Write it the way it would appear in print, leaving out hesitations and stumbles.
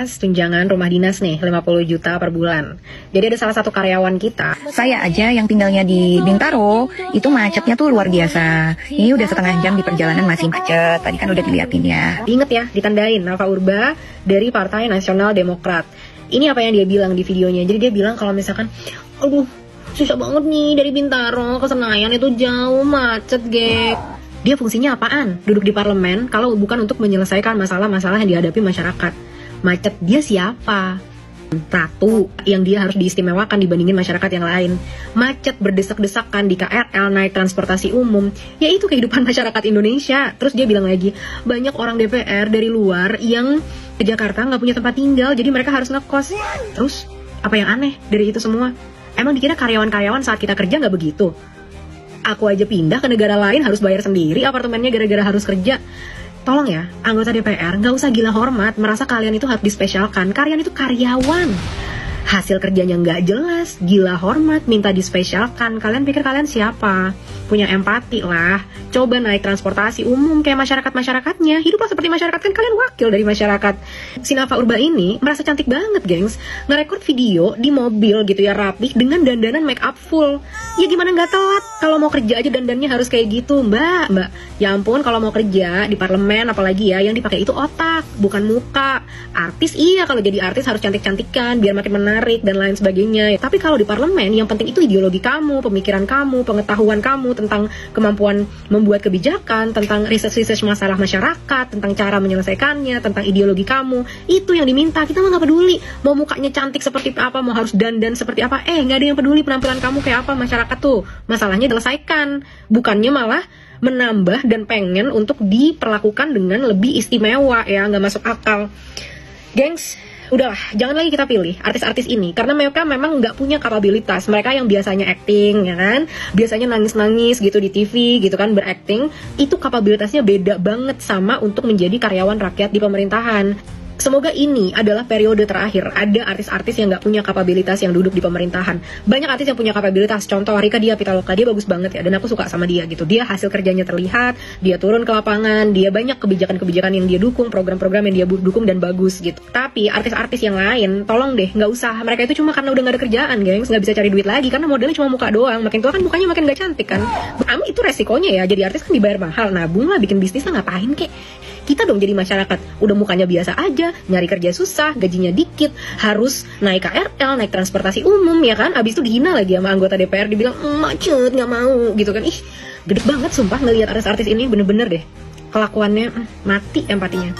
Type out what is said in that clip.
bahas tunjangan rumah dinas nih, 50 juta per bulan. Jadi ada salah satu karyawan kita. Saya aja yang tinggalnya di Bintaro, itu macetnya tuh luar biasa. Ini udah setengah jam di perjalanan masih macet. Tadi kan udah diliatin ya. Ingat ya, ditandain Nafa Urba dari Partai Nasional Demokrat. Ini apa yang dia bilang di videonya. Jadi dia bilang kalau misalkan, aduh susah banget nih dari Bintaro ke Senayan, itu jauh, macet, gek. Dia fungsinya apaan? Duduk di parlemen kalau bukan untuk menyelesaikan masalah-masalah yang dihadapi masyarakat. Macet dia siapa? Ratu yang dia harus diistimewakan dibandingin masyarakat yang lain. Macet berdesak-desakan di KRL, naik transportasi umum, yaitu kehidupan masyarakat Indonesia. Terus dia bilang lagi, banyak orang DPR dari luar yang ke Jakarta nggak punya tempat tinggal, jadi mereka harus ngekos. Terus apa yang aneh dari itu semua? Emang dikira karyawan-karyawan saat kita kerja nggak begitu? Aku aja pindah ke negara lain harus bayar sendiri apartemennya gara-gara harus kerja. Tolong ya, anggota DPR nggak usah gila hormat, merasa kalian itu harus dispesialkan. Kalian itu karyawan. Hasil kerjanya nggak jelas, gila hormat, minta dispesialkan. Kalian pikir kalian siapa? Punya empati lah. Coba naik transportasi umum kayak masyarakat-masyarakatnya. Hiduplah seperti masyarakat, kan kalian wakil dari masyarakat. Si Nafa Urba ini merasa cantik banget, gengs. Ngerekord video di mobil gitu ya, rapih dengan dandanan make up full. Ya gimana nggak telat? Kalau mau kerja aja dandannya harus kayak gitu, mbak. Ya ampun, kalau mau kerja di parlemen apalagi ya, yang dipakai itu otak, bukan muka. Artis iya, kalau jadi artis harus cantik-cantikan biar makin menarik dan lain sebagainya. Tapi kalau di parlemen yang penting itu ideologi kamu, pemikiran kamu, pengetahuan kamu tentang kemampuan membuat kebijakan, tentang research masalah masyarakat, tentang cara menyelesaikannya, tentang ideologi kamu. Itu yang diminta. Kita mah nggak peduli mau mukanya cantik seperti apa, mau harus dandan seperti apa. Nggak ada yang peduli penampilan kamu kayak apa. Masyarakat tuh masalahnya selesaikan, bukannya malah menambah dan pengen untuk diperlakukan dengan lebih istimewa. Ya nggak masuk akal, gengs. Udahlah, jangan lagi kita pilih artis-artis ini, karena mereka memang nggak punya kapabilitas. Mereka yang biasanya acting, ya kan, biasanya nangis-nangis gitu di TV gitu kan, berakting, itu kapabilitasnya beda banget sama untuk menjadi karyawan rakyat di pemerintahan. Semoga ini adalah periode terakhir ada artis-artis yang nggak punya kapabilitas yang duduk di pemerintahan. Banyak artis yang punya kapabilitas, contoh Rika Diah Pitaloka, dia bagus banget ya, dan aku suka sama dia gitu. Dia hasil kerjanya terlihat, dia turun ke lapangan, dia banyak kebijakan-kebijakan yang dia dukung, program-program yang dia dukung dan bagus gitu. Tapi artis-artis yang lain, tolong deh, nggak usah. Mereka itu cuma karena udah nggak ada kerjaan, gengs, nggak bisa cari duit lagi, karena modalnya cuma muka doang. Makin tua kan mukanya makin nggak cantik kan. Itu resikonya ya, jadi artis kan dibayar mahal, nabung lah, bikin bisnis lah, ngapain kek. Kita dong jadi masyarakat, udah mukanya biasa aja, nyari kerja susah, gajinya dikit, harus naik KRL, naik transportasi umum, ya kan? Abis itu dihina lagi sama anggota DPR, dibilang macet, nggak mau, gitu kan? Ih, gede banget sumpah ngelihat artis-artis ini, bener-bener deh kelakuannya, mati empatinya.